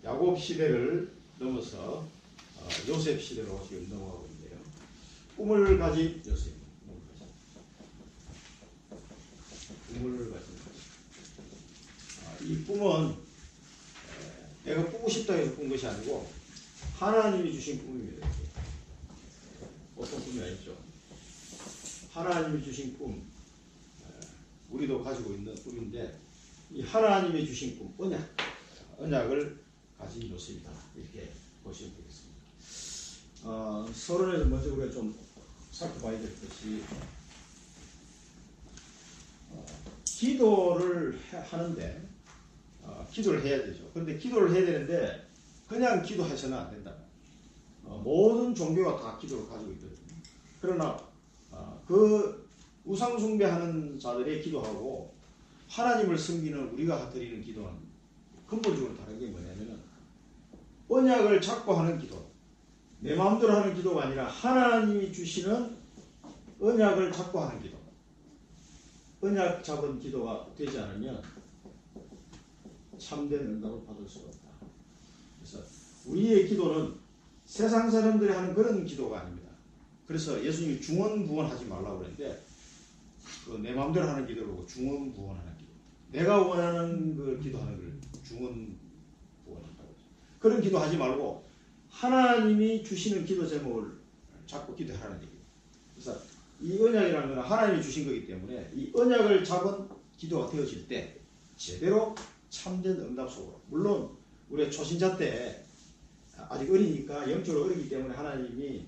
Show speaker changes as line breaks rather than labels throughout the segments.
야곱 시대를 넘어서 요셉 시대로 지금 넘어가고 있는데요. 꿈을 가진 요셉. 꿈을 가진 이 꿈은 내가 꾸고 싶다 해서 꾼 것이 아니고 하나님이 주신 꿈입니다. 어떤 꿈이 아니죠. 하나님이 주신 꿈, 우리도 가지고 있는 꿈인데 이 하나님이 주신 꿈, 언약을 가진 요셉이다. 이렇게 보시면 되겠습니다. 서론에서 먼저 우리가 좀 살펴봐야 될 것이 기도를 하는데 기도를 해야 되죠. 그런데 기도를 해야 되는데 그냥 기도해서는 안 된다. 모든 종교가 다 기도를 가지고 있거든요. 그러나 그 우상 숭배하는 자들의 기도하고 하나님을 섬기는 우리가 드리는 기도는 근본적으로 다른 게 뭐냐면은 언약을 잡고 하는 기도, 내 마음대로 하는 기도가 아니라 하나님이 주시는 언약을 잡고 하는 기도. 언약 잡은 기도가 되지 않으면 참된 응답을 받을 수가 없다. 그래서 우리의 기도는 세상 사람들이 하는 그런 기도가 아닙니다. 그래서 예수님이 중언부언하지 말라고 그랬는데 내 마음대로 하는 기도를 보고 중언부언하는 기도. 내가 원하는 걸 기도하는 걸 중언부언한다고 하죠. 그런 기도하지 말고 하나님이 주시는 기도 제목을 잡고 기도하라는 얘기예요. 그래서 이 언약이라는 건 하나님이 주신 거기 때문에 이 언약을 잡은 기도가 되어질 때 제대로 참된 응답 속으로, 물론 우리가 초신자 때 아직 어리니까 영적으로 어리기 때문에 하나님이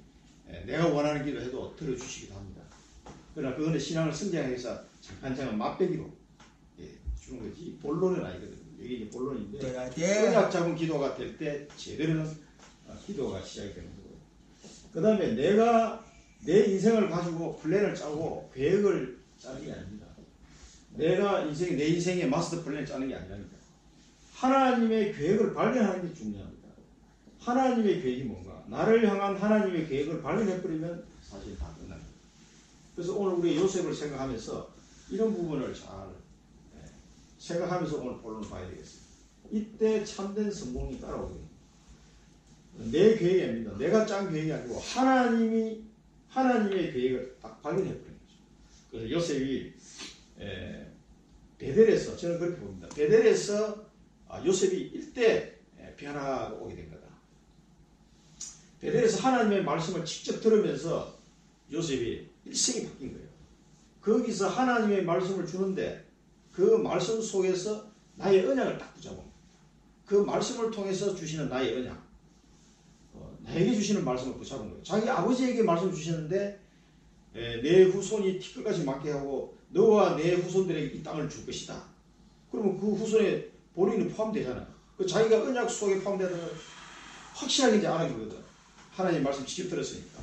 내가 원하는 기도해도 들어주시기도 합니다. 그러나 그거는 신앙을 성장하기 위해서 잠깐 맛배기로 주는 거지 본론은 아니거든요. 이게 이제 본론인데 언약 잡은 기도가 될 때 제대로 기도가 시작이 되는 거고요. 그 다음에 내가 내 인생을 가지고 플랜을 짜고 계획을 짜는 게 아닙니다. 내가 내 인생의 마스터 플랜을 짜는 게 아니라니까. 하나님의 계획을 발견하는 게 중요합니다. 하나님의 계획이 뭔가? 나를 향한 하나님의 계획을 발견해버리면 사실 다 끝납니다. 그래서 오늘 우리 요셉을 생각하면서 이런 부분을 잘 생각하면서 오늘 본론을 봐야 되겠습니다. 이때 참된 성공이 따라오거든요. 내 계획이 아닙니다. 내가 짠 계획이 아니고 하나님의 계획을 딱 발견해버리는 거죠. 그래서 요셉이 베델에서, 저는 그렇게 봅니다. 베델에서 요셉이 일대 변화가 오게 된 거다. 베델에서 하나님의 말씀을 직접 들으면서 요셉이 일생이 바뀐 거예요. 거기서 하나님의 말씀을 주는데 그 말씀 속에서 나의 언약을 딱 붙잡은 거예요. 그 말씀을 통해서 주시는 나의 언약, 나에게 주시는 말씀을 붙잡은 거예요. 자기 아버지에게 말씀 주시는데 내 후손이 티끌같이 많게 하고 너와 내 후손들에게 이 땅을 줄 것이다. 그러면 그 후손에 본인이 포함되잖아요. 그 자기가 언약 속에 포함되는 걸 확실하게 이제 알아보거든. 하나님 말씀 직접 들었으니까.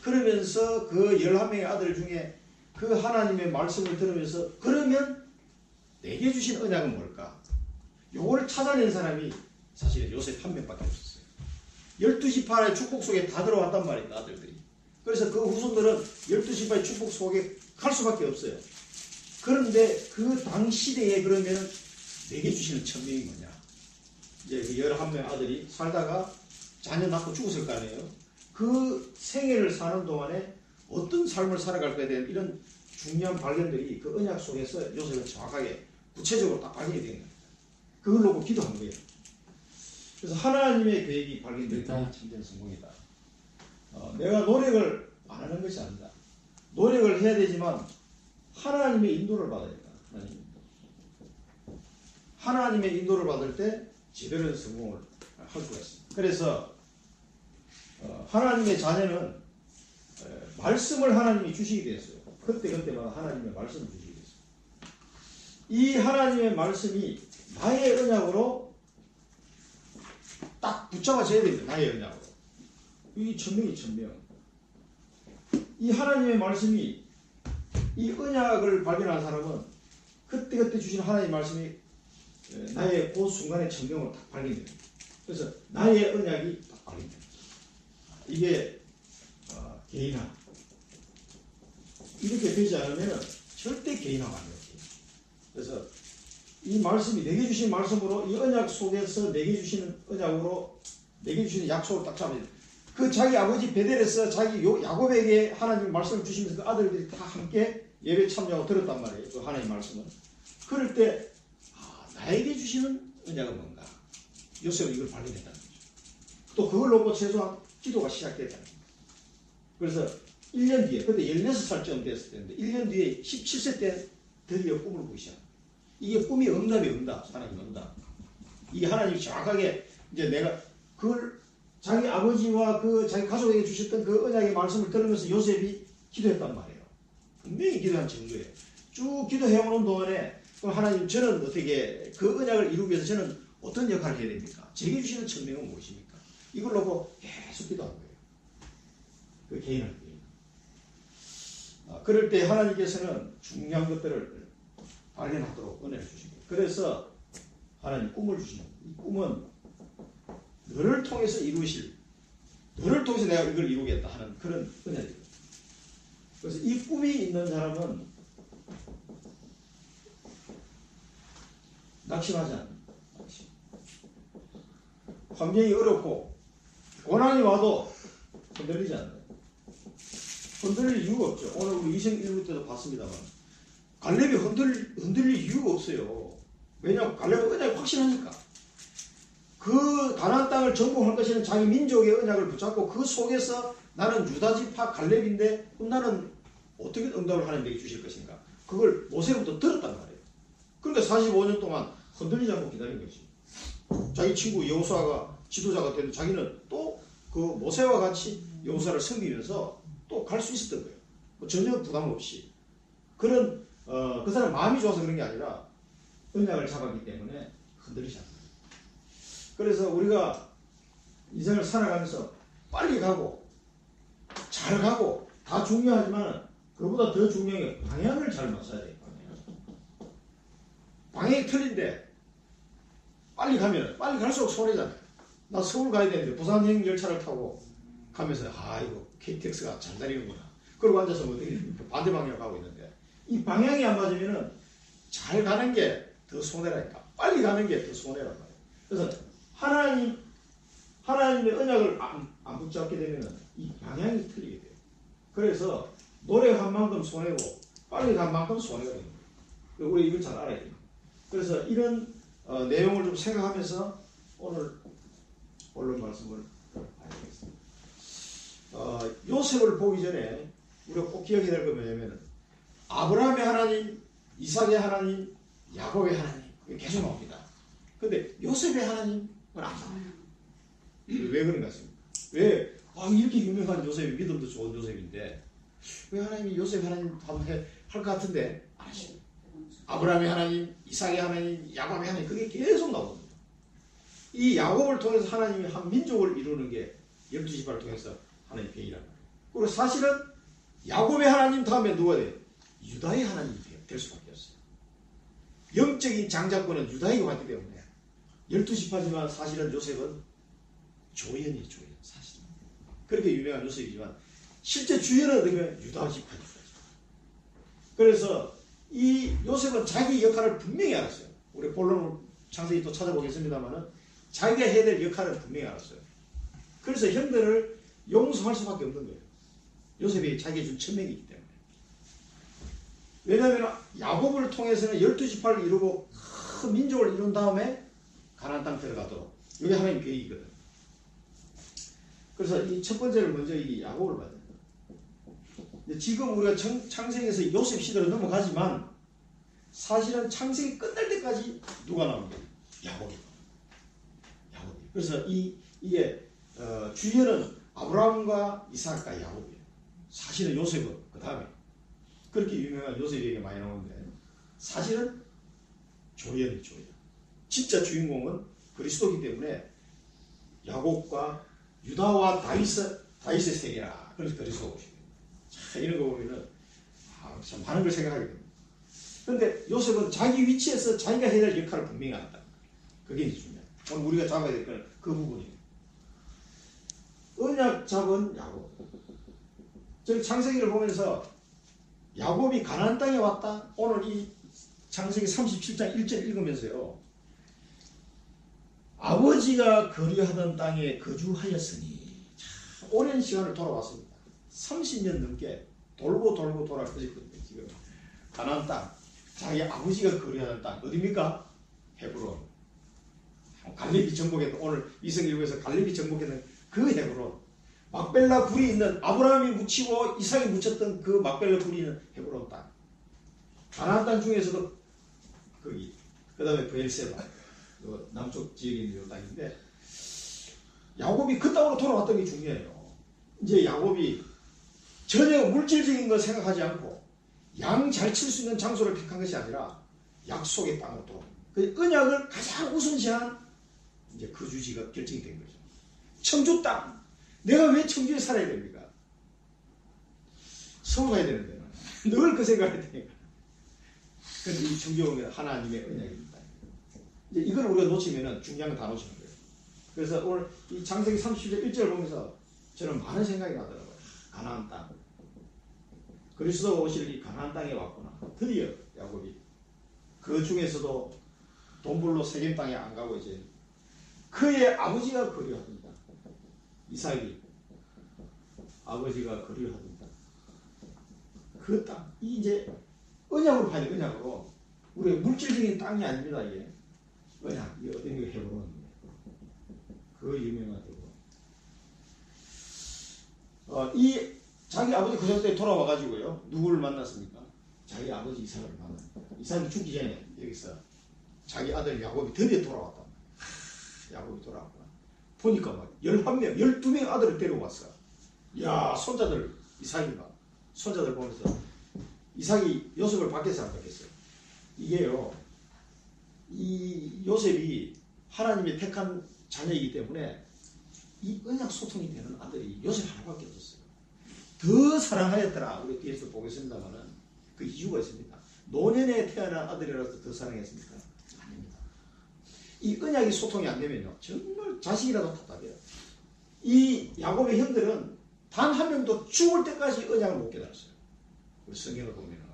그러면서 그 11명의 아들 중에 그 하나님의 말씀을 들으면서 그러면 내게 주신 언약은 뭘까? 요거를 찾아낸 사람이 사실은 요셉 한 명밖에 없었어요. 12지파의 축복 속에 다 들어왔단 말입니다. 아들들이. 그래서 그 후손들은 12지파의 축복 속에 갈 수밖에 없어요. 그런데 그 당시대에 그러면 내게 주시는 천명이 뭐냐? 이제 그 11명 아들이 살다가 자녀 낳고 죽었을 거 아니에요? 그 생애를 사는 동안에 어떤 삶을 살아갈 거에 대한 이런 중요한 발견들이 그 언약 속에서 요셉은 정확하게 구체적으로 딱 발견이 되는 겁니다. 그걸 놓고 기도한 거예요. 그래서 하나님의 계획이 발견되는 게 참된 성공이다. 내가 노력을 안 하는 것이 아니다. 노력을 해야 되지만 하나님의 인도를 받아야 된다. 하나님의 인도를 받을 때 제대로 된 성공을 할 수가 있습니다. 그래서 하나님의 자녀는 말씀을 하나님이 주시게 됐어요. 그때마다 하나님의 말씀을 주시게 됐어요. 이 하나님의 말씀이 나의 언약으로 딱 붙잡아져야 됩니다. 나의 언약으로. 이 천명이 천명. 이 하나님의 말씀이 이 언약을 발견한 사람은 그때 주신 하나님의 말씀이 나의 그 순간의 천명으로 딱 발견됩니다. 그래서 나의 언약이 딱 발견됩니다. 이게 개인화. 이렇게 되지 않으면 절대 개인화가 안 돼요. 그래서 이 말씀이 내게 주신 말씀으로 이 언약 속에서 내게 주시는 언약으로 내게 주시는 약속을 딱 잡아야 돼. 그 자기 아버지 베델에서 자기 야곱에게 하나님 말씀을 주시면서 그 아들들이 다 함께 예배 참여하고 들었단 말이에요. 그 하나님 말씀을. 그럴 때 나에게 주시는 언약은 뭔가? 요셉은 이걸 발견했다는 거죠. 또 그걸 놓고 최소한 기도가 시작됐다는 거예요. 그래서 1년 뒤에, 그때 16살쯤 됐을 때인데 1년 뒤에 17세 때 드디어 꿈을 보기 시작합니다. 이게 꿈이 응답이 응답, 하나님 응답. 이게 하나님이 정확하게 이제 내가 그걸 자기 아버지와 그 자기 가족에게 주셨던 그 언약의 말씀을 들으면서 요셉이 기도했단 말이에요. 분명히 기도한 증거예요. 쭉 기도해오는 동안에 그럼 하나님 저는 어떻게 그 언약을 이루기 위해서 저는 어떤 역할을 해야 됩니까? 제게 주시는 천명은 무엇입니까? 이걸 놓고 계속 기도한 거예요. 그 개인을 위해. 그럴 때 하나님께서는 중요한 것들을 발견하도록 은혜를 주십니다. 그래서 하나님 꿈을 주시는 이 꿈은 너를 통해서 이루실, 너를 통해서 내가 이걸 이루겠다 하는 그런 은혜입니다. 그래서 이 꿈이 있는 사람은 낙심하지 않는다. 환경이 어렵고 고난이 와도 흔들리지 않아요. 흔들릴 이유가 없죠. 오늘 우리 이생 1부 때도 봤습니다만 갈렙이 흔들릴 이유가 없어요. 왜냐하면 갈렙은 언약이 확신하니까. 그 가나안 땅을 정복할 것이는 자기 민족의 언약을 붙잡고 그 속에서 나는 유다지파 갈렙인데 나는 어떻게 응답을 하나님에게 주실 것인가. 그걸 모세로부터 들었단 말이에요. 그러니까 45년 동안 흔들리지 않고 기다린 거지. 자기 친구 여호수아가 지도자가 됐는데 자기는 또 그 모세와 같이 여호수아를 섬기면서 또 갈 수 있었던 거예요. 뭐 전혀 부담 없이. 그런 그 사람 마음이 좋아서 그런 게 아니라 언약을 잡았기 때문에 흔들리지 않아요. 그래서 우리가 인생을 살아가면서 빨리 가고 잘 가고 다 중요하지만 그보다 더 중요한 게 방향을 잘 맞춰야 돼요. 방향이 틀린데 빨리 가면 빨리 갈수록 손해잖아요. 나 서울 가야 되는데 부산행 열차를 타고 가면서 이거 KTX가 잘 다니는구나. 그러고 앉아서 뭐 반대 방향으로 가고 있는데 이 방향이 안 맞으면은 잘 가는 게 더 손해라니까. 빨리 가는 게 더 손해란 말이에요. 그래서 하나님의 언약을 안 붙잡게 되면은 이 방향이 틀리게 돼요. 그래서 노력한 만큼 손해고 빨리 간 만큼 손해가 됩니다. 우리 이걸 잘 알아야 돼요. 그래서 이런 내용을 좀 생각하면서 오늘 본론 말씀을 봐야겠습니다. 요셉을 보기 전에 우리가 꼭 기억해야 될 건 뭐냐면 아브라함의 하나님, 이삭의 하나님, 야곱의 하나님 계속 나옵니다. 근데 요셉의 하나님은 안 나와요. 왜 그런 것 같습니까? 왜 이렇게 유명한 요셉이 믿음도 좋은 요셉인데 왜 하나님이 요셉 하나님 할 것 같은데 안 하시죠? 아브라함의 하나님, 이삭의 하나님, 야곱의 하나님 그게 계속 나옵니다. 이 야곱을 통해서 하나님이 한 민족을 이루는 게 12지파를 통해서 하나님의 계획이란 말이에요. 그리고 사실은 야곱의 하나님 다음에 누가 돼요? 유다의 하나님이 될 수밖에 없어요. 영적인 장자권은 유다에게 왔기 때문에 12지파지만 사실은 요셉은 조연이에요. 사실은. 그렇게 유명한 요셉이지만 실제 주연은 어떻게 보면 유다지파죠. 그래서 이 요셉은 자기 역할을 분명히 알았어요. 우리 본론을 창세기 또 찾아보겠습니다만은 자기가 해야 될 역할을 분명히 알았어요. 그래서 형들을 용서할 수밖에 없는 거예요. 요셉이 자기가 준 천명이기 때문에. 왜냐하면 야곱을 통해서는 12지파를 이루고 큰 민족을 이룬 다음에 가나안 땅 들어가도록 이게 하나님의 계획이거든. 그래서 이 첫 번째를 먼저 이 야곱을 봐야 됩니다. 지금 우리가 창세기에서 요셉 시대로 넘어가지만 사실은 창세기 끝날 때까지 누가 나옵니까? 야곱이. 그래서 이게 주연은 아브라함과 이삭과 야곱이에요. 사실은 요셉은 그 다음에 그렇게 유명한 요셉에게 많이 나오는데 사실은 조연이 조연. 진짜 주인공은 그리스도이기 때문에 야곱과 유다와 다윗의 세계라. 그래서 그리스도가 오십니다. 자, 이런 거 보면은 참 많은 걸 생각하게 됩니다. 그런데 요셉은 자기 위치에서 자기가 해야 될 역할을 분명히 안다. 그게 이제 중요해요. 오늘 우리가 잡아야 될 건 그 부분이에요. 언약 잡은 야곱. 저기 창세기를 보면서 야곱이 가나안 땅에 왔다. 오늘 이 창세기 37장 1절 읽으면서요. 아버지가 거류하던 땅에 거주하였으니 참 오랜 시간을 돌아왔습니다. 30년 넘게 돌고 돌아가지거든요. 지금 가나안 땅, 자기 아버지가 거류하는 땅 어디입니까? 헤브론. 갈렙이 정복했던, 오늘 이성일보에서 갈렙이 정복했던 그 헤브론. 막벨라 굴이 있는, 아브라함이 묻히고 이삭이 묻혔던 그 막벨라 굴이 있는 헤브론 땅. 가나안 땅 중에서도 거기, 그 다음에 브엘세바, 남쪽 지역에 있는 이 땅인데, 야곱이 그 땅으로 돌아왔던 게 중요해요. 이제 야곱이 전혀 물질적인 걸 생각하지 않고 양 잘 칠 수 있는 장소를 택한 것이 아니라 약속의 땅으로 돌아옵니다. 그 언약을 가장 우선시한 이제 거주지가 결정이 된 거죠. 청주 땅. 내가 왜 청주에 살아야 됩니까? 서울 가야 되는데 늘 그 생각을 해야 되니까. 그런데 이 청주는 하나님의 언약입니다. 이제 이걸 우리가 놓치면은 중요한 거 다 놓치는 거예요. 그래서 오늘 이 창세기 30절 1절을 보면서 저는 많은 생각이 나더라고요. 가나안 땅. 그리스도가 오실 이 가나안 땅에 왔구나. 드디어 야곱이 그 중에서도 돈벌로 세겜 땅에 안 가고 이제 그의 아버지가 거류하던다. 이삭이 아버지가 거류하던다. 그 땅, 이제 언약으로 봐야 돼. 언약으로. 우리가 물질적인 땅이 아닙니다. 이게 언약. 이게 어떤 게 헤브론입니다. 그 유명한 헤브론. 이 자기 아버지 그 전에 돌아와가지고요. 누구를 만났습니까? 자기 아버지 이삭을 만났습니다. 이삭이 죽기 전에 여기서 자기 아들 야곱이 드디어 돌아왔다. 야곱이 돌아왔구나. 보니까 막 11명, 12명 아들을 데려왔어. 야, 손자들, 이삭이가. 손자들 보면서 이삭이 요셉을 밖에서 안 받겠어요. 이게요, 이 요셉이 하나님의 택한 자녀이기 때문에 이 언약 소통이 되는 아들이 요셉 하나밖에 없었어요. 더 사랑하였더라. 우리 뒤에서 보겠습니다만은 그 이유가 있습니다. 노년에 태어난 아들이라서 더 사랑했습니까? 아닙니다. 이 언약이 소통이 안 되면요, 정말 자식이라도 답답해요. 이 야곱의 형들은 단 한 명도 죽을 때까지 언약을 못 깨달았어요. 우리 성경을 보면은.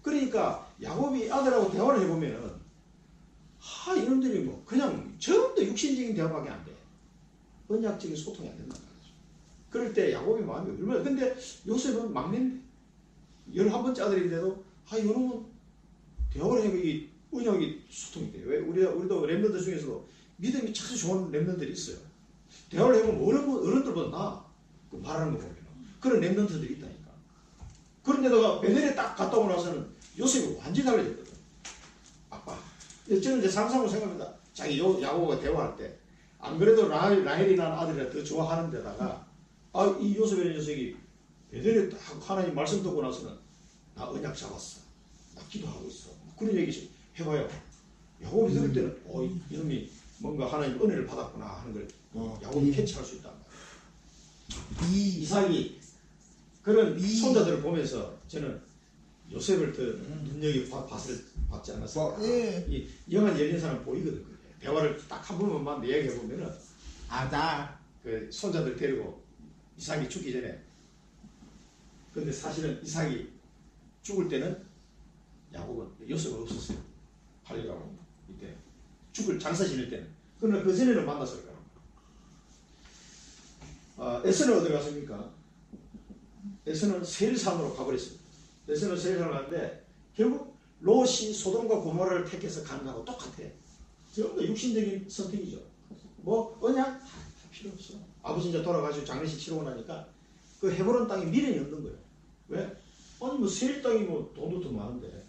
그러니까 야곱이 아들하고 대화를 해보면은 이놈들이 뭐 그냥 전부 다 육신적인 대화밖에 안 돼. 언약적인 소통이 안 된단 말이죠. 그럴 때 야곱의 마음이 얼마나. 근데 요셉은 막내인데 11번째 아들인데도 이놈은 대화를 해보면 이 언약이 소통이 돼요. 왜? 우리도 렘넌트 중에서도 믿음이 참 좋은 렘넌트들이 있어요. 대화를 해보면 어른들보다 나아. 그 말하는 거 보면. 그런 렘넌트들이 있다니까. 그런데다가 베델에 딱 갔다 오고 나서는 요셉이 완전히 달라졌거든. 아빠. 저는 이제 상상으로 생각합니다. 자기 야곱과 대화할 때. 안 그래도 라헬이라는 아들이라 더 좋아하는 데다가 이 요셉이라는 녀석이 베델에 딱 하나님 말씀 듣고 나서는 나 언약 잡았어. 나 기도하고 있어. 그런 얘기 해봐요. 야곱이 들을 때는 이놈이 뭔가 하나님 은혜를 받았구나 하는 걸 야곱이 캐치할 수 있단 말이에요. 이삭이 그런 손자들을 보면서 저는 요셉을 더 눈여겨봤지 않았을까. 이 영안 열린 사람 보이거든. 그게. 대화를 딱 한 번만 이야기해보면은 그 손자들 데리고 이삭이 죽기 전에. 근데 사실은 이삭이 죽을 때는 야곱은 요셉은 없었어요. 팔려가고 이때 장사 지낼 때는. 그러나 그 전에는 만났을 거예요. 에서는 어디 갔습니까? 에서는 세일산으로 가버렸습니다. 에서는 세일산으로 갔는데 결국 롯이 소돔과 고모라를 택해서 가는 거하고 똑같아. 전부 다 육신적인 선택이죠. 뭐 언약 필요 없어. 아버지 이제 돌아가시고 장례식 치르고 나니까 그 헤브론 땅에 미련이 없는 거예요. 왜? 뭐 세일 땅이 뭐 돈도 더 많은데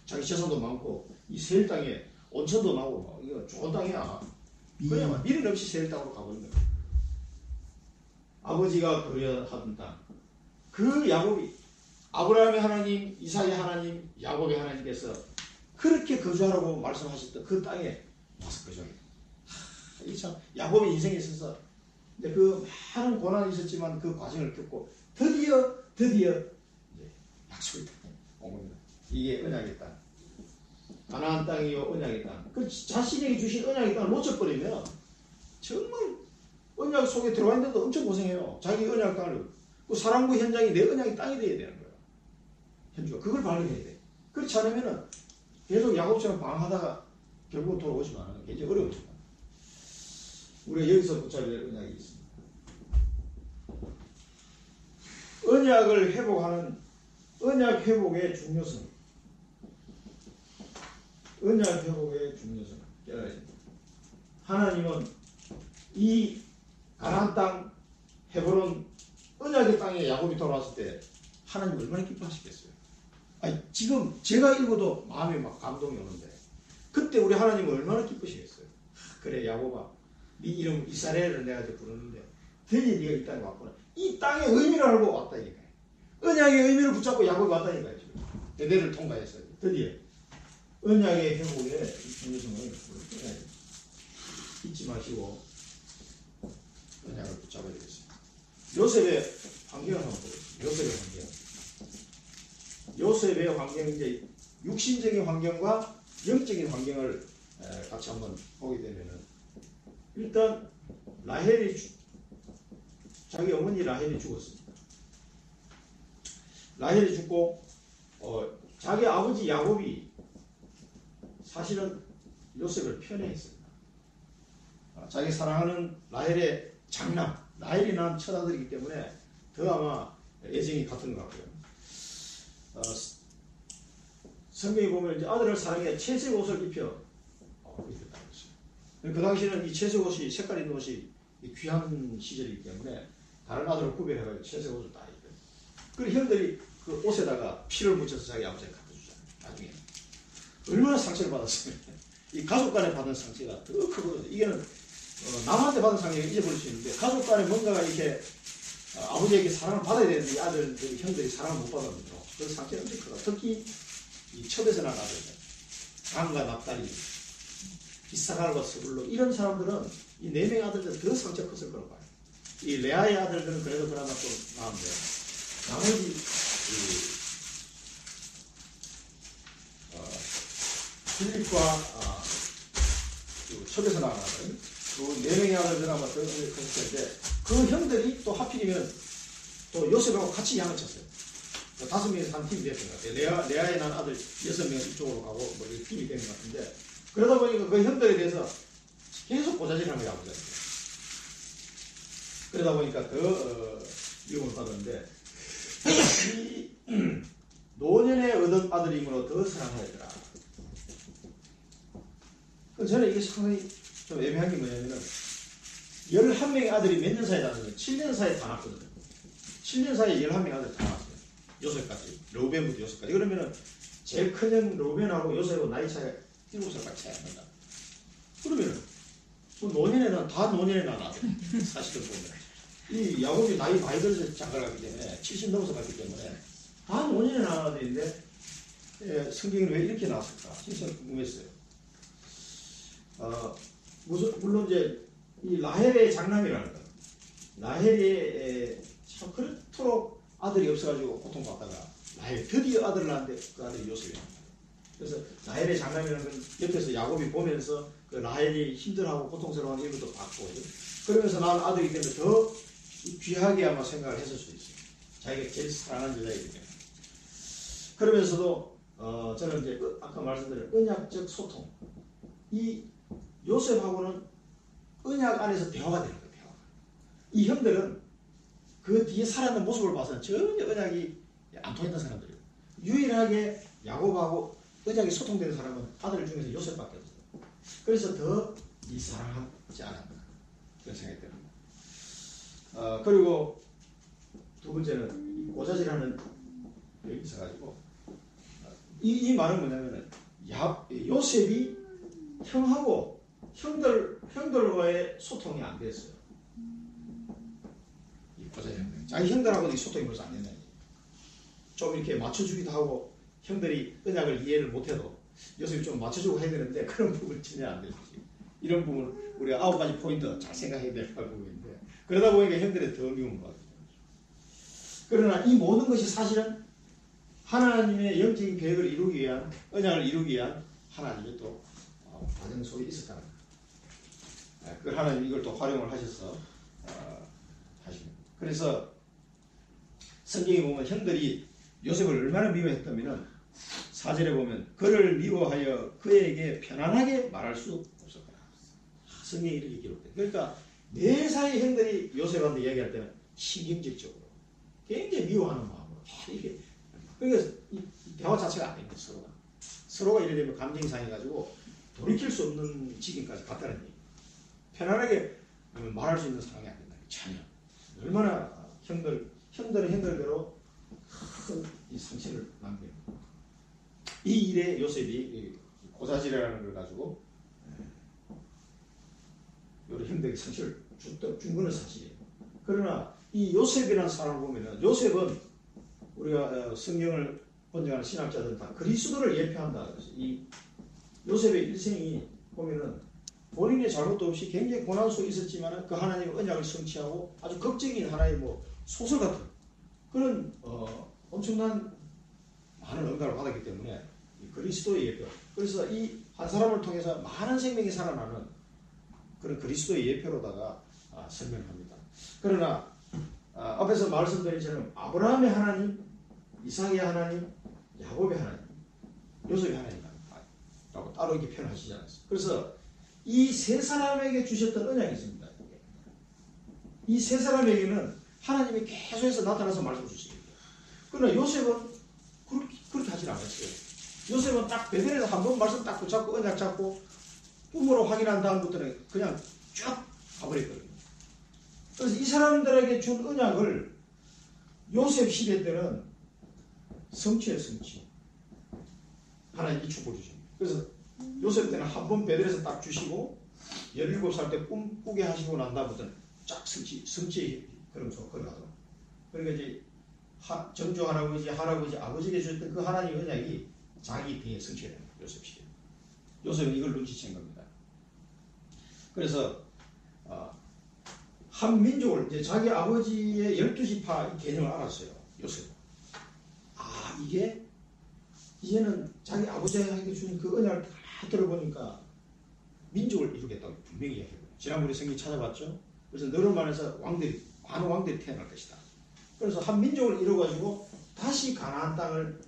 자기 재산도 많고 이 세일 땅에 온천도 나오고 이거 좋은 땅이야. 그냥 미련 없이 세일 땅으로 가버린 거예요. 아버지가 거류하던 땅. 그 야곱이 아브라함의 하나님, 이삭의 하나님, 야곱의 하나님께서 그렇게 거주하라고 말씀하셨던 그 땅에 와서 거주하게 돼요. 참 야곱의 인생에 있어서 그 많은 고난이 있었지만 그 과정을 겪고 드디어 약속의 땅에 온 겁니다. 이게 언약의 땅. 가나안 땅이요 언약의 땅. 그 자신에게 주신 언약의 땅을 놓쳐버리면 정말 언약 속에 들어와 있는데도 엄청 고생해요. 자기 언약 땅을. 그 사랑부 현장이 내 언약의 땅이 돼야 되는 거예요. 현주가 그걸 발견해야 돼. 그렇지 않으면은 계속 야곱처럼 방황하다가 결국은 돌아오지만 굉장히 어려웠지만 우리가 여기서 붙잡을 언약이 있습니다. 언약을 회복하는 언약 회복의 중요성. 언약 회복의 중요성 깨달아야 됩니다. 하나님은 이 가나안 땅 헤브론 언약의 땅에 야곱이 돌아왔을 때 하나님 얼마나 기뻐하시겠어요. 아니, 지금 제가 읽어도 마음에 막 감동이 오는데 그때 우리 하나님은 얼마나 기쁘시겠어요. 그래 야곱아, 네 이름 이스라엘을 내가 이제 부르는데 드디어 네가 이 땅에 왔구나. 이 땅의 의미를 알고 왔다니까요. 언약의 의미를 붙잡고 야곱이 왔다니까요. 지금 대대를 통과했어요. 드디어 언약의 회복의 중요성을 잊지 마시고 언약을 붙잡아야 되겠습니다. 요셉의 환경을 한번 보겠습니다. 요셉의 환경. 요셉의 환경, 이제 육신적인 환경과 영적인 환경을 같이 한번 보게 되면은 일단 라헬이 자기 어머니 라헬이 죽었습니다. 라헬이 죽고 자기 아버지 야곱이 사실은 요셉을 편애했습니다. 자기 사랑하는 라헬의 장남, 라헬이 낳은 첫 아들이기 때문에 더 아마 애정이 같은 것 같고요. 성경에 보면 이제 아들을 사랑해 채색 옷을 입혀 입혔다고 했어요. 그 당시에는 이 채색 옷이 색깔 있는 옷이 귀한 시절이기 때문에 다른 아들을 구별해가지고 채색 옷을 다 입혀요. 그리고 형들이 그 옷에다가 피를 묻혀서 자기 아버지에게 갖다 주잖아요. 나중에 얼마나 상처를 받았어요. 이 가족 간에 받은 상처가 더 크거든요. 이게는 남한테 받은 상처를 잊어버릴 수 있는데 가족 간에 뭔가가 이렇게 아버지에게 사랑을 받아야 되는데 이 아들들이 형들이 사랑을 못 받았거든요. 그 상처가 엄청 크다. 특히 이 첩에서 난 아들들, 강과 납달리, 이사갈과 스불로 이런 사람들은 이 네 명의 아들들 더 상처가 컸을 거라고 봐요. 이 레아의 아들들은 그래도 그나마 좀 나은데 나머지 필립과 첩에서 나온 아들, 그 네 명의 아들들은 아마 더 컸을 텐데 그 형들이 또 하필이면 또 요셉하고 같이 양을 쳤어요. 5명에서 한 팀이 됐던 것 같아요. 레아에 난 아들 6명 이쪽으로 가고 뭐 이렇게 팀이 된 것 같은데 그러다 보니까 그 형들에 대해서 계속 고자질하는 거예요. 아버지한테. 그러다 보니까 더 미움을 받았는데 이 노년에 얻은 아들이므로 더 사랑하였더라. 저는 이게 상당히 좀 애매한 게 뭐냐면은 11명의 아들이 몇 년 사이에 낳았어요? 7년 사이에 다 낳았거든요. 7년 사이에 11명의 아들 다 낳았어요. 요셉까지. 르우벤부터 요셉까지. 그러면은 제일 큰 형 르우벤하고 요셉하고 나이 차이가 7살까지 차이 안 난다. 그러면은 뭐 노년에는 다 노년에 낳았어. 사실은 보면. 이 야곱이 나이 많이 들어서 장가를 가기 때문에 70 넘어서 갔기 때문에 다 노년에 낳아야 되는데 성경이 왜 이렇게 나왔을까? 진짜 궁금했어요. 물론 이제 이 라헬의 장남이라는 거. 라헬이 참 그렇도록 아들이 없어가지고 고통받다가 라헬 드디어 아들을 낳았는데 그 아들이 요셉이랍니다. 그래서 라헬의 장남이라는 건 옆에서 야곱이 보면서 그 라헬이 힘들어하고 고통스러운 일을 또 받고 그러면서 낳은 아들이기 때문에 더 귀하게 아마 생각을 했을 수도 있어요. 자기가 제일 사랑하는 여자이기 때문에. 그러면서도 저는 이제 아까 말씀드린 언약적 소통, 이 요셉하고는 언약 안에서 대화가 되는 거예요. 대화가. 이 형들은 그 뒤에 살아있는 모습을 봐서는 전혀 언약이 안 통했던 사람들이에요. 유일하게 야곱하고 언약이 소통되는 사람은 아들 중에서 요셉밖에 없어요. 그래서 더 이 사랑하지 않았나 그런 생각이 듭니다. 그리고 두 번째는 고자질하는 여기 있어가지고 이 말은 뭐냐면은 요셉이 형하고 형들과의 소통이 안 됐어요. 이 고자질하는 자기 형들하고도 이 소통이 벌써 안 된다니. 좀 이렇게 맞춰주기도 하고 형들이 언약을 이해를 못해도 요셉이 좀 맞춰주고 해야 되는데 그런 부분이 전혀 안 되지. 이런 부분 우리가 9가지 포인트 잘 생각해야 될 부분인데 그러다 보니까 형들이 더 미움을 받아요. 그러나 이 모든 것이 사실은 하나님의 영적인 계획을 이루기 위한 언약을 이루기 위한 하나님의 또 과정 속에 있었다는 거예요. 그 하나님 이걸 또 활용을 하셔서 하십니다. 그래서 성경에 보면 형들이 요셉을 얼마나 미워했다면은 4절에 보면 그를 미워하여 그에게 편안하게 말할 수 없었더라. 성경에 이렇게 기록돼. 그러니까 매사의 형들이 요셉한테 얘기할 때는 신경질적으로 굉장히 미워하는 마음으로 이렇게. 그러니까 이 대화 자체가 안 됩니다. 서로가 이래 되면 감정이 상해가지고 돌이킬 수 없는 지경까지 갔다는 얘기. 편안하게 말할 수 있는 상황이 안 된다. 전혀. 얼마나 형들은 형들대로 큰 이 상처를 남겨요. 이 일에 요셉이 고자질이라는 걸 가지고 여러 형들에게 상처를 준 거는 사실이에요. 그러나 이 요셉이라는 사람을 보면은 요셉은 우리가 성경을 번역하는 신학자들은 다 그리스도를 예표한다. 그래서 이 요셉의 일생이 보면은 본인의 잘못도 없이 굉장히 고난 속에 있었지만 그 하나님의 언약을 성취하고 아주 극적인 하나의 뭐 소설 같은 그런 엄청난 많은 응답을 받았기 때문에 그리스도의 예표. 그래서 이 한 사람을 통해서 많은 생명이 살아나는 그런 그리스도의 예표로다가 설명합니다. 그러나 앞에서 말씀드린 것처럼 아브라함의 하나님, 이삭의 하나님, 야곱의 하나님, 요셉의 하나님이라고 따로 이렇게 표현하시지 않았어요. 그래서 이 세 사람에게 주셨던 언약이 있습니다. 이 세 사람에게는 하나님이 계속해서 나타나서 말씀 주시거든요. 그러나 요셉은 그렇게 하질 않았어요. 요셉은 딱 베델에서 한 번 말씀 딱 붙잡고 언약 잡고 꿈으로 확인한 다음부터는 그냥 쭉 가버렸거든요. 그래서 이 사람들에게 준 언약을 요셉 시대 때는 성취예요, 성취. 하나님이 축복을 주십니다. 그래서 요셉 때는 한 번 베델에서 딱 주시고 17살 때 꿈 꾸게 하시고 난 다음부터는 쫙 성취의 그러면서 걸어가더라고요. 그러니까 이제 정조 할아버지, 아버지에게 주셨던 그 하나님의 언약이 자기 배에 성취가 됩니다. 요셉 시대. 요셉은 이걸 눈치챈 겁니다. 그래서 한 민족을 이제 자기 아버지의 12지파 개념을 알았어요. 요셉은. 이게 이제는 자기 아버지에게 준 그 언약을 다 들어보니까 민족을 이루겠다고 분명히 이야기해요. 지난번에 성경 찾아봤죠. 그래서 너를 말해서 많은 왕들이 태어날 것이다. 그래서 한 민족을 이루어가지고 다시 가나안 땅을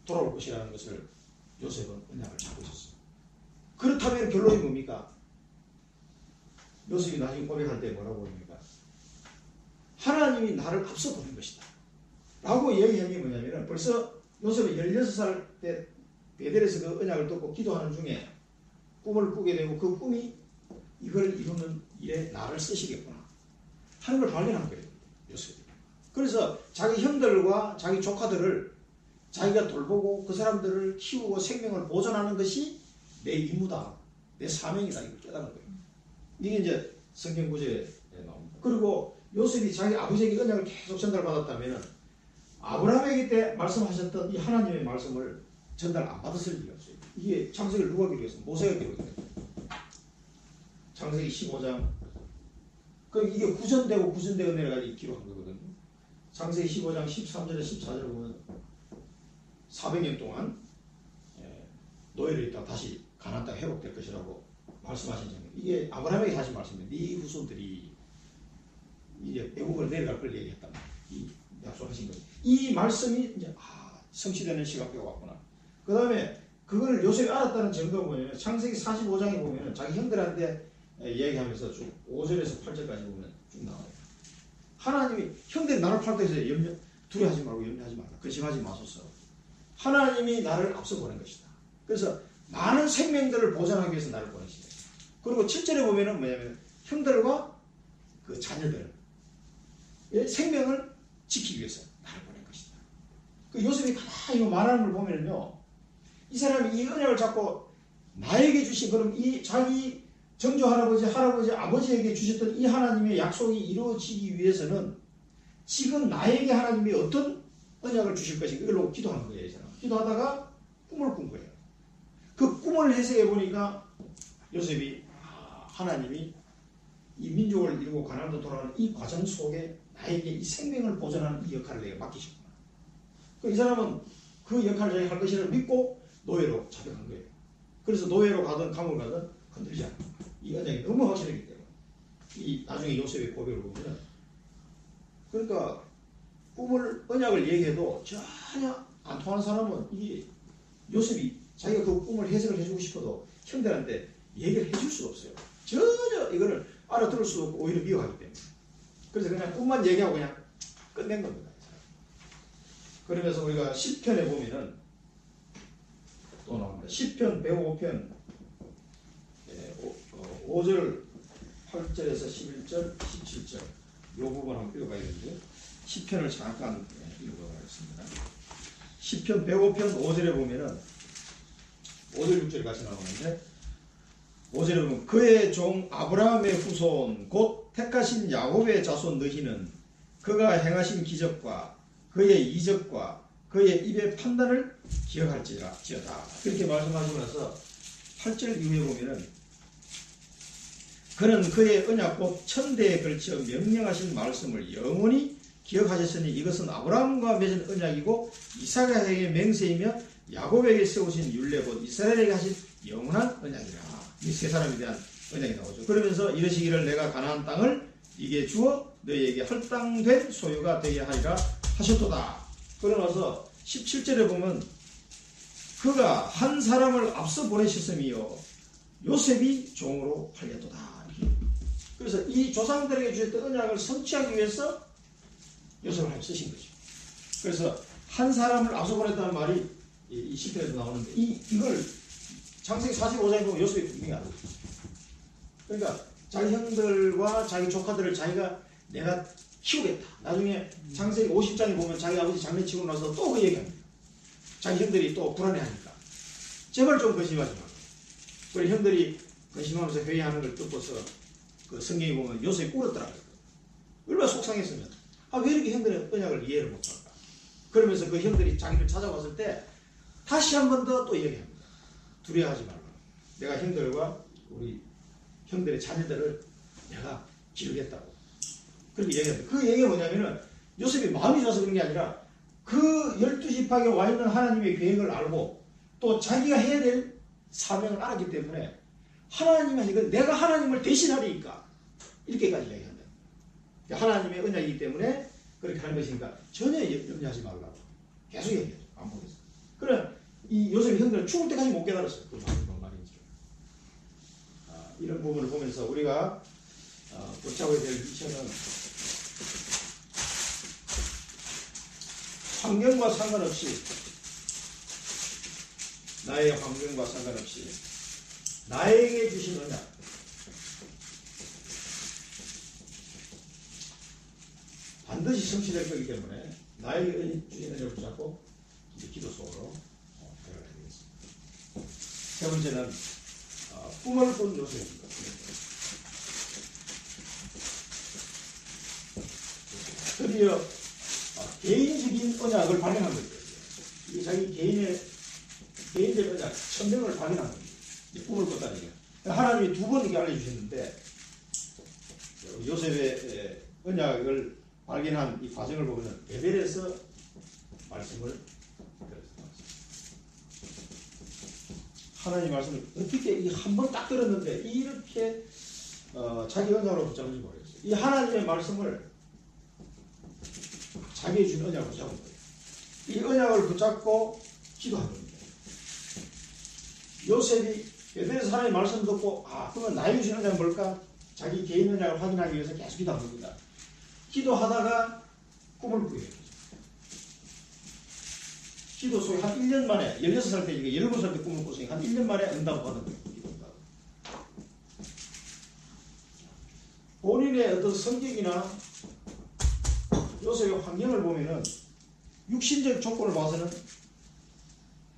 돌아올 것이라는 것을 요셉은 언약을 잡고 있었어요. 그렇다면 결론이 뭡니까? 요셉이 나중에 고백할 때 뭐라고 합니까? 하나님이 나를 앞서 보낸 것이다. 라고 얘기한 게 뭐냐면 벌써 요셉이 16살 때 베델에서 그 언약을 듣고 기도하는 중에 꿈을 꾸게 되고 그 꿈이 이걸 이루는 일에 나를 쓰시겠구나 하는 걸 발견한 거예요. 요셉이. 그래서 자기 형들과 자기 조카들을 자기가 돌보고 그 사람들을 키우고 생명을 보존하는 것이 내 임무다. 내 사명이다. 이걸 깨달은 거예요. 이게 이제 성경 구절에 나옵니다. 그리고 요셉이 자기 아버지에게 언약을 계속 전달받았다면 아브라함에게 때 말씀하셨던 이 하나님의 말씀을 전달 안 받았을 리가 없어요. 이게 창세기를 누가 기록했어요? 모세가 기록했어요. 창세기 15장. 이게 구전되고 내려가지고 기록한 거거든요. 창세기 15장 13절에 14절을 보면 400년 동안 노예로 있다가 다시 가나안 땅 회복될 것이라고 말씀하신 장면. 이게 아브라함에게 하신 말씀이에요. 네 후손들이 이제 애국으로 내려갈 걸 얘기했단 말이에요. 이 약속하신 거예요. 이 말씀이 이제 성취되는 시각표가 왔구나. 그 다음에 그걸 요셉이 알았다는 증거가 뭐냐면 창세기 45장에 보면 자기 형들한테 얘기하면서 쭉 5절에서 8절까지 보면 쭉 나와요. 하나님이 형들이 나를 팔 때에서 두려워하지 말고 염려하지 말라. 근심하지 마소서. 하나님이 나를 앞서 보낸 것이다. 그래서 많은 생명들을 보존하기 위해서 나를 보내시다. 그리고 7절에 보면은 뭐냐면 형들과 그 자녀들 생명을 지키기 위해서 나를 보낸 것이다. 그 요셉이 가만히 말하는 걸 보면요, 이 사람이 이 언약을 잡고 나에게 주신 그럼 이 자기 정조 할아버지, 아버지에게 주셨던 이 하나님의 약속이 이루어지기 위해서는 지금 나에게 하나님이 어떤 언약을 주실 것인가 이걸로 기도하는 거예요. 이 사람. 기도하다가 꿈을 꾼 거예요. 그 꿈을 해석해 보니까 요셉이 하나님이 이 민족을 이루고 가나안으로 돌아가는 이 과정 속에 나에게 이 생명을 보존하는 이 역할을 내가 맡기셨구나. 이 사람은 그 역할을 자기가 할 것이라고 믿고 노예로 잡혀간 거예요. 그래서 노예로 가든 감옥을 가든 건들지 않는 거예요. 이 언약이 너무 확실하기 때문에. 이 나중에 요셉의 고백을 보면 그러니까 언약을 얘기해도 전혀 안 통하는 사람은 이게 요셉이 자기가 그 꿈을 해석을 해주고 싶어도 형들한테 얘기를 해줄 수가 없어요. 전혀 이거를 알아들을 수 없고 오히려 미워하기 때문에. 그래서 그냥 꿈만 얘기하고 그냥 끝낸 겁니다. 그러면서 우리가 10편에 보면은 또 나옵니다. 10편 105편 5절 8절에서 11절 17절 이 부분 한번 읽어봐야겠는데요. 10편을 잠깐 읽어보겠습니다. 10편 105편 5절에 보면은 5절 6절 같이 나오는데 5절에 보면 그의 종 아브라함의 후손 곧 택하신 야곱의 자손 너희는 그가 행하신 기적과 그의 이적과 그의 입의 판단을 기억할지어다. 그렇게 말씀하시고 나서 8절 이후에 보면은 그는 그의 언약 곧 천대에 걸쳐 명령하신 말씀을 영원히 기억하셨으니 이것은 아브라함과 맺은 언약이고 이삭에게 맹세이며 야곱에게 세우신 율례 곧 이스라엘에게 하신 영원한 언약이라. 이 세 사람에 대한 언약이 나오죠. 그러면서 이르시기를 내가 가나안 땅을 이게 주어 너희에게 할당된 소유가 되게 하리라 하셨도다. 그러나서 17절에 보면 그가 한 사람을 앞서 보내셨음이요 요셉이 종으로 팔렸도다. 그래서 이 조상들에게 주셨던 언약을 성취하기 위해서 요셉을 쓰신 거죠. 그래서 한 사람을 앞서 보냈다는 말이 이 10편에서 나오는데 이걸 창세기 45장에 보면 요셉이 분명히 알고 있어요. 그러니까 자기 형들과 자기 조카들을 자기가 내가 키우겠다. 나중에 창세기 50장에 보면 자기 아버지 장례치고 나서 또 그 얘기합니다. 자기 형들이 또 불안해하니까 제발 좀 근심하지 말고. 그리고 형들이 근심하면서 회의하는 걸 듣고서 그 성경에 보면 요셉이 울었더라고요. 얼마나 속상했으면 왜 이렇게 형들의 언약을 이해를 못할까. 그러면서 그 형들이 자기를 찾아왔을 때 다시 한 번 더 또 얘기합니다. 두려워하지 말라. 내가 형들과 우리 형들의 자녀들을 내가 기르겠다고. 그렇게 얘기합니다. 그 얘기가 뭐냐면은 요셉이 마음이 좋아서 그런 게 아니라 그 12지파에 와 있는 하나님의 계획을 알고 또 자기가 해야 될 사명을 알았기 때문에 하나님은 이건 내가 하나님을 대신하리니까 이렇게까지 얘기한다. 하나님의 언약이기 때문에 그렇게 하는 것이니까 전혀 염려하지 말라고 계속 얘기해요. 안 보겠어. 그래 이 요셉의 형들은 죽을 때까지 못 깨달았어요. 그 말인지. 이런 부분을 보면서 우리가 붙잡아야 될 미션은 환경과 상관없이 나의 환경과 상관없이 나에게 주신 언약 반드시 성취될 거기 때문에 나에게 주신 언약을 붙잡고 이제 기도 속으로 들어가야 되겠습니다. 세 번째는 꿈을 꾼 요셉입니다. 드디어 개인적인 언약을 발견한 거죠. 이게 자기 개인적 언약, 천명을 발견한 겁니다. 꿈을 꿨다는 게. 하나님이 두 번 이렇게 알려주셨는데, 요셉의 언약을 발견한 이 과정을 보면 베델에서 말씀을 들었습니다. 하나님 말씀을 어떻게 한 번 딱 들었는데 이렇게 자기 언약으로 붙잡는지 모르겠어요. 이 하나님의 말씀을 자기의 준 언약을 붙잡은 거예요. 이 언약을 붙잡고 기도한 겁니다. 요셉이 베델에서 하나님의 말씀 듣고 그러면 나의 주신 언약은 뭘까? 자기 개인 언약을 확인하기 위해서 계속 기도한 겁니다. 기도하다가 꿈을 꾸게 됩니다. 기도 속에 한 1년 만에 16살 때 17살 때 꿈을 꿨으니 한 1년 만에 응답을 받은 거예요. 기도입니다. 본인의 어떤 성격이나 요셉의 환경을 보면은 육신적 조건을 봐서는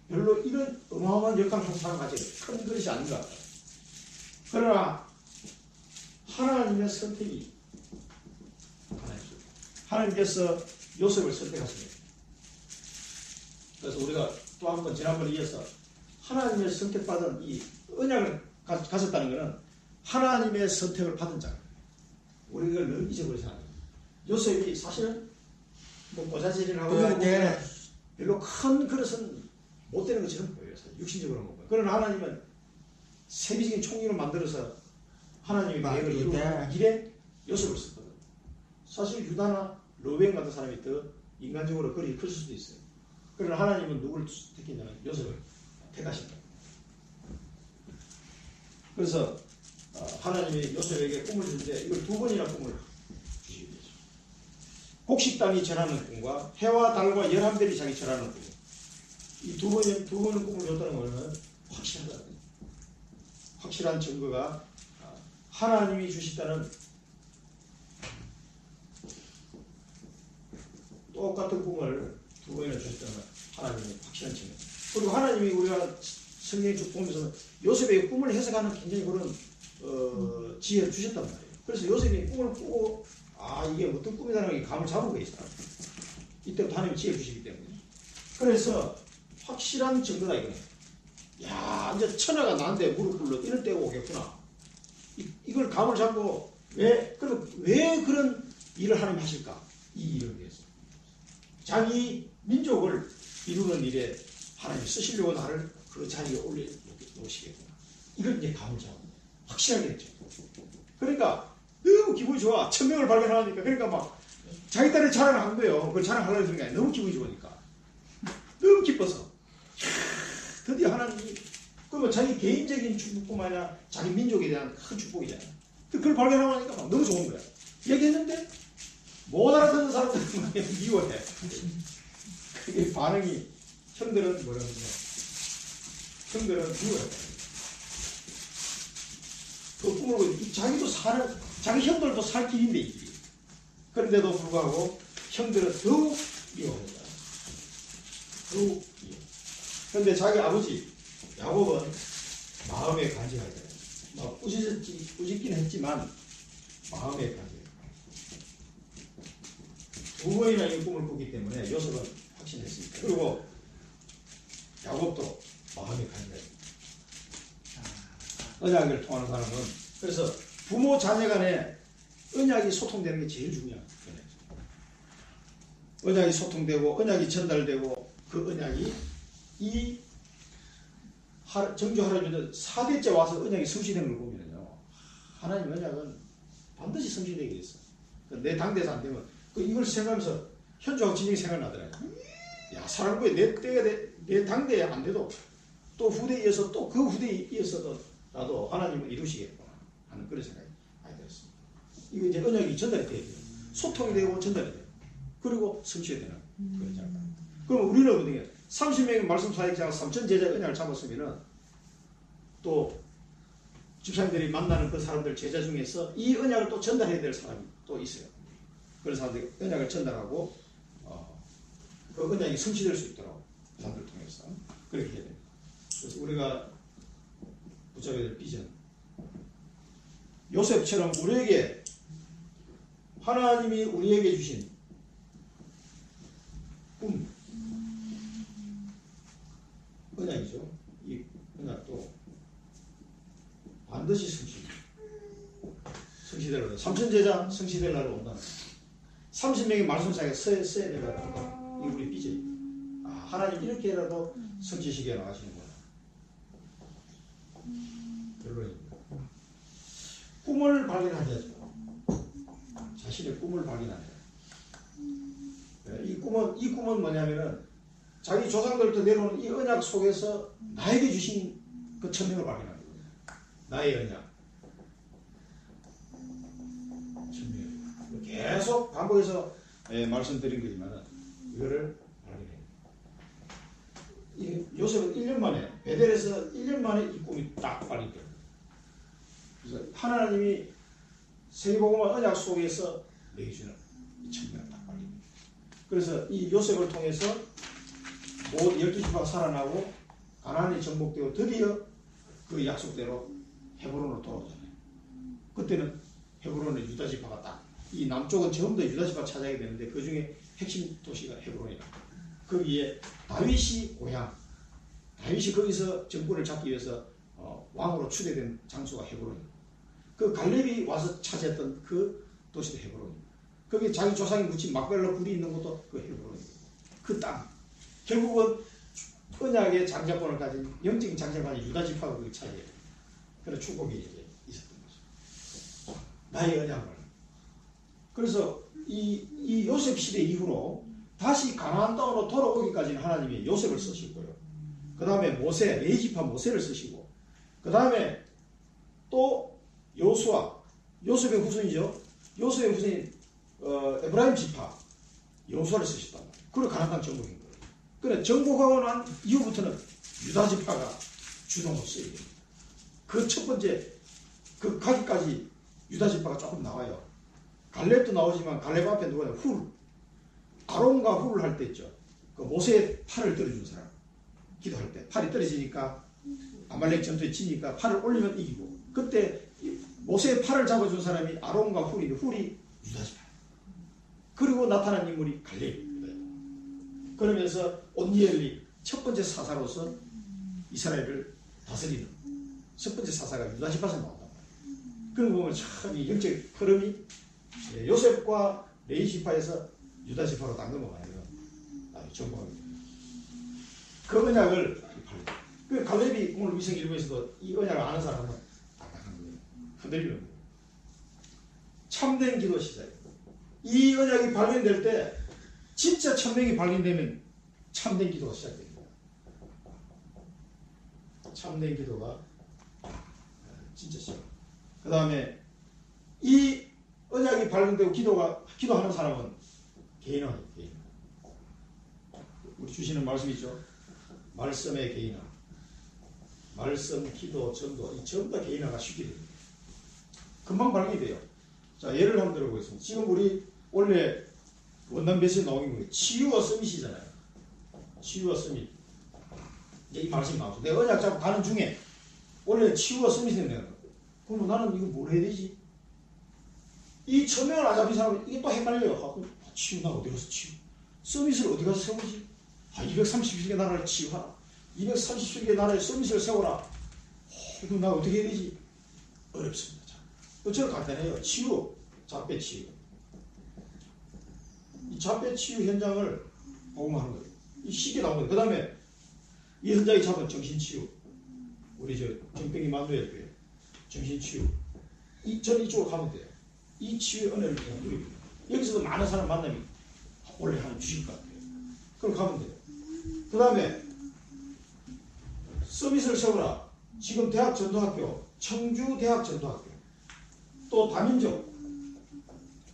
별로 이런 어마어마한 역할을 한 사람 같이 큰 그릇이 아닌 것 같아요. 그러나 하나님의 선택이 하나님께서 요셉을 선택하십니다. 그래서 우리가 또 한 번 지난번에 이어서 하나님의 선택받은 이 언약을 가졌다는 것은 하나님의 선택을 받은 자입니다. 우리가 늘 잊어버리지 않아요. 요셉이 사실은 모자질을 하고 별로 큰 그릇은 못 되는 것처럼 보여요. 육신적으로 보면. 그러나 하나님은 세계적인 총리를 만들어서 하나님의 계획을 이루는 길에 요셉을 썼거든요. 사실 유다나 르벤 같은 사람이 더 인간적으로 거리가 클 수도 있어요. 그러나 하나님은 누구를 택했냐면 요셉을. 택하신 거예요. 그래서 하나님이 요셉에게 꿈을 줄 때 이걸 두 번이나 꿈을 주시게 되죠. 곡식당이 전하는 꿈과 해와 달과 11별이 자기 전하는 꿈. 이 두 번의 꿈을 줬다는 것은 확실하다. 확실한 증거가 하나님이 주셨다는 똑같은 꿈을 두 번이나 주셨다는 하나님의 확실한 증거. 그리고 하나님이 우리가 성경에 쭉 보면서 요셉에게 꿈을 해석하는 굉장히 그런 지혜를 주셨단 말이에요. 그래서 요셉이 꿈을 꾸고 이게 어떤 꿈이라는 게 감을 잡은 게 있어요. 이때부터 하나님이 지혜 주시기 때문에. 그래서 확실한 증거다 이거예요. 야, 이제 천하가 나한테 무릎 꿇러 이럴 때가 오겠구나. 이걸 감을 잡고 왜 그런 일을 하나님 하실까? 이 일을 위해서. 자기 민족을 이루는 일에 하나님이 쓰시려고 나를 그 자리에 올려놓으시겠구나. 이걸 이제 감을 잡은 거예요. 확실하게 했죠. 그러니까 너무 기분이 좋아. 천명을 발견하니까. 그러니까 막 자기 딸을 자랑을 한 거예요. 그걸 자랑하려고 했는 게 아니라 너무 기분이 좋으니까. 너무 기뻐서. 드디어 하나님이 그러면 자기 개인적인 축복뿐만 아니라 자기 민족에 대한 큰 축복이잖아요. 그걸 발견하고 나니까 막 너무 좋은 거야. 얘기했는데 못 알아듣는 사람들은 미워해. 그게 반응이 형들은 뭐라고 그러냐. 형들은 미워해. 그 꿈을 자기도 자기 형들도 살 길인데 이 길이. 그런데도 불구하고 형들은 더욱 미워합니다. 더욱 미워. 그런데 자기 아버지 야곱은 마음에 간직하게 돼요. 막 꾸짖긴 했지만 마음에 간직해요. 두 번이나 이 꿈을 꿨기 때문에 요셉은 확신했습니다. 그리고 야곱도 마음에 간직해요. 언약을 통하는 사람은 그래서 부모 자녀 간에 언약이 소통되는 게 제일 중요해요. 언약이 소통되고 언약이 전달되고 그 언약이 이 정주 할아버지는 4대째 와서 언약이 성취되는 걸 보면요. 하나님 언약은 반드시 성취되게 있어. 내 당대에서 안 되면 이걸 생각하면서 현주하고 진영이 생각나더라고요. 야, 사람구에 내 당대에 안 돼도 또 후대에 이어서 또 그 후대에 이어서도 나도 하나님을 이루시겠구나 하는 그런 생각이 많이 들었습니다. 이거 이제 언약이 전달이 돼야 돼요. 소통이 되고 전달이 돼요. 그리고 성취가 되는 그런 장면. 그럼 우리는 어떻게 30명의 말씀 사역자가 3천 제자 언약을 잡았으면은 또 집사님들이 만나는 그 사람들 제자 중에서 이 언약을 또 전달해야 될 사람이 또 있어요. 그런 사람들이 언약을 전달하고 그 언약이 성취될 수 있도록 사람들을 통해서 그렇게 해야 됩니다. 그래서 우리가 붙잡아야 될 비전. 요셉처럼 우리에게 하나님이 우리에게 주신 꿈, 언약이죠. 이 언약도 반드시 성취될 날. 삼천제자 성취될 날이 온다. 30명의 말씀사에 써야 될 날. 이게 우리 비전입니다. 하나님 이렇게라도 성취시켜 나가시는구나. 결론입니다. 꿈을 발견하죠. 자신의 꿈을 발견하죠. 이 꿈은 뭐냐면은 자기 조상들부터 내려오는 이 언약 속에서 나에게 주신 그 천명을 발견하는 거예요. 나의 언약. 천명. 계속 반복해서 말씀드린 거지만은 이거를 발견해요. 요셉은 1년 만에 베델에서 1년 만에 이 꿈이 딱 발견돼요. 그래서 하나님이 세계복음화 언약 속에서 내게 주는 이 천명을 딱 발견해요. 그래서 이 요셉을 통해서 12지파가 살아나고 가나안이 정복되고 드디어 그 약속대로 헤브론으로 돌아오잖아요. 그때는 헤브론의 유다지파가 딱 이 남쪽은 전부 다 유다지파 찾아야 되는데 그 중에 핵심 도시가 헤브론이라. 거기에 다윗이 고향, 다윗이 거기서 정권을 잡기 위해서 왕으로 추대된 장소가 헤브론입니다. 그 갈렙이 와서 차지했던 그 도시도 헤브론입니다. 거기 자기 조상이 묻힌 막벨라 굴이 있는 것도 그 헤브론입니다. 그 땅. 결국은 언약의 장자권을 가진 영적인 장자권이 유다지파가 거기 차지해요. 그런 축복이 이제 있었던 거죠. 나의 언약을. 그래서 이 요셉 시대 이후로 다시 가나안 땅으로 돌아오기까지는 하나님이 요셉을 쓰실 거예요. 그 다음에 모세, 레위지파 모세를 쓰시고, 그 다음에 또 여호수아, 요셉의 후손이죠. 요셉의 후손인 에브라임 지파 여호수아를 쓰셨단 말이에요. 그리고 가나안 땅 정복인 거예요. 그래 정복하고 난 이후부터는 유다 지파가 주동으로 쓰이게 됩니다. 그 첫 번째 그 가기까지 유다 지파가 조금 나와요. 갈렙도 나오지만 갈렙 앞에 누가 훌, 아론과 훌을 할 때 있죠. 그 모세의 팔을 떨어준 사람, 기도할 때 팔이 떨어지니까 아말렉 전투에 지니까 팔을 올리면 이기고, 그때 모세의 팔을 잡아준 사람이 아론과 훌이 유다 지파. 그리고 나타난 인물이 갈렙. 그러면서 온니엘이 첫 번째 사사로서 이스라엘을 다스리는 첫 번째 사사가 유다 지파에서 나온단 말이에요. 그런 거 보면 참 이 영적 흐름이 요셉과 레위 지파에서 유다 지파로 딱 넘어가요. 정복합니다. 그 언약을 그 갈렙이 오늘 위성 일부에서도 이 언약을 아는 사람은 딱딱한 거예요. 흔들리는 거예요. 참된 기도 시작이에요. 이 언약이 발견될 때 진짜 천명이 발견되면 참된 기도가 시작됩니다. 참된 기도가 진짜 시작. 그 다음에 이 언약이 발견되고 기도하는 사람은 개인화예요. 개인. 우리 주시는 말씀 있죠. 말씀의 개인화. 말씀, 기도, 전도 이 전부 다 개인화가 쉽게 됩니다. 금방 발견이 돼요. 자, 예를 한번 들어보겠습니다. 지금 우리 원래 원단 베이스에 나오는 게 치유와 서밋이잖아요. 치유와 서밋. 이제 이 말씀이 나오죠. 내가 언약 잡고 가는 중에 원래 치유와 서밋이 내가 그럼 나는 이거 뭘 해야 되지? 이 천명을 안 잡힌 사람은 이게 또 헷갈려요. 치유 나 어디 가서 치유? 서밋을 어디 가서 세우지? 230개 나라를 치유하라. 230개 나라에 서밋을 세워라. 그럼 나 어떻게 해야 되지? 어렵습니다. 저는 간단해요. 치유, 잡배 치유. 이 잡배 치유 현장을 보고만 하는 거예요. 이 쉽게 나오는 거예요. 그 다음에 이 현장이 잡은 정신치유. 우리 정병이 만두에 돼요. 정신치유. 저는 이쪽으로 가면 돼요. 이 치유의 은혜를 그냥 누립니다. 여기서도 많은 사람 만나면 원래 하나 주실 것 같아요. 그럼 가면 돼요. 그 다음에 서밋을 세우라. 지금 대학 전도학교, 청주대학 전도학교, 또 다민족,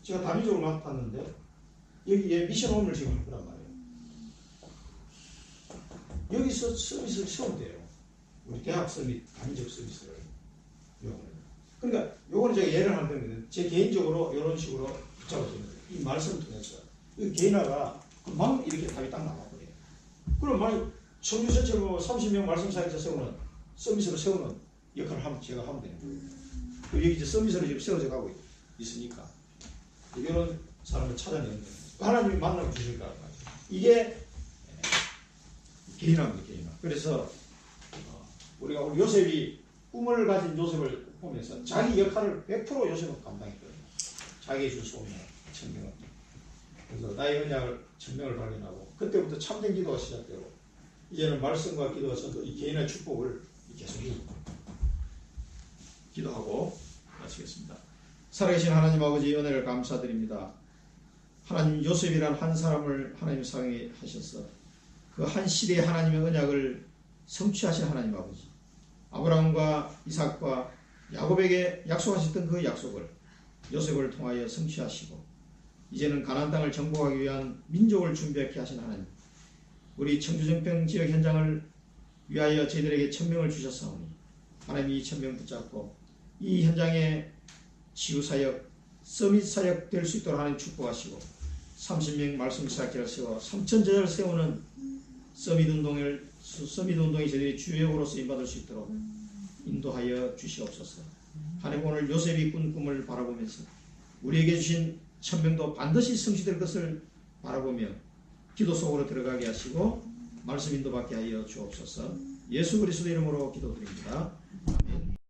제가 다민족을 맡았는데 여기에 미션홈을 지금 할 거란 말이에요. 여기서 서밋을 세우면 돼요. 우리 대학 서밋, 다민족 서밋을. 그러니까 요거는 제가 예를 하는 겁니다. 제 개인적으로 이런 식으로 붙잡아주는 거예요. 이 말씀을 통해서 이 개인화가 금방 이렇게 답이 딱 나와버려요. 그럼 만약 청주 전체 30명 말씀사역자 세우는 서밋으로 세우는 역할을 제가 하면 되는 거예요. 여기 이제 서밋으로 지금 세워져 가고 있으니까 이런 사람을 찾아내는 거예요. 하나님이 만나고 주실 거란 말이에요. 이게 개인화입니다. 개인화. 그래서 우리가 오늘 요셉이 꿈을 가진 요셉을 보면서 자기 역할을 100% 요셉은 감당했거든요. 자기의 주 소명, 천명을. 그래서 나의 언약을 천명을 발견하고 그때부터 참된 기도가 시작되고 이제는 말씀과 기도와 전도 이 개인의 축복을 계속 기도하고 마치겠습니다. 살아계신 하나님 아버지 은혜를 감사드립니다. 하나님 요셉이란 한 사람을 하나님 사용하셔서 그 한 시대의 하나님의 언약을 성취하신 하나님 아버지, 아브라함과 이삭과 야곱에게 약속하셨던 그 약속을 요셉을 통하여 성취하시고 이제는 가나안 땅을 정복하기 위한 민족을 준비하게 하신 하나님, 우리 청주정평 지역 현장을 위하여 저희들에게 천명을 주셨사오니 하나님 이 천명 붙잡고 이 현장에 치유사역, 서밋사역 될 수 있도록 하나님 축복하시고 30명 말씀사역자를 세워 3,000제자를 세우는 서밋운동이 저희들이 주역으로 쓰임받을 수 있도록 인도하여 주시옵소서. 하나님 오늘 요셉이 꾼 꿈을 바라보면서 우리에게 주신 천명도 반드시 성취될 것을 바라보며 기도 속으로 들어가게 하시고 말씀 인도받게 하여 주옵소서. 예수 그리스도 이름으로 기도드립니다.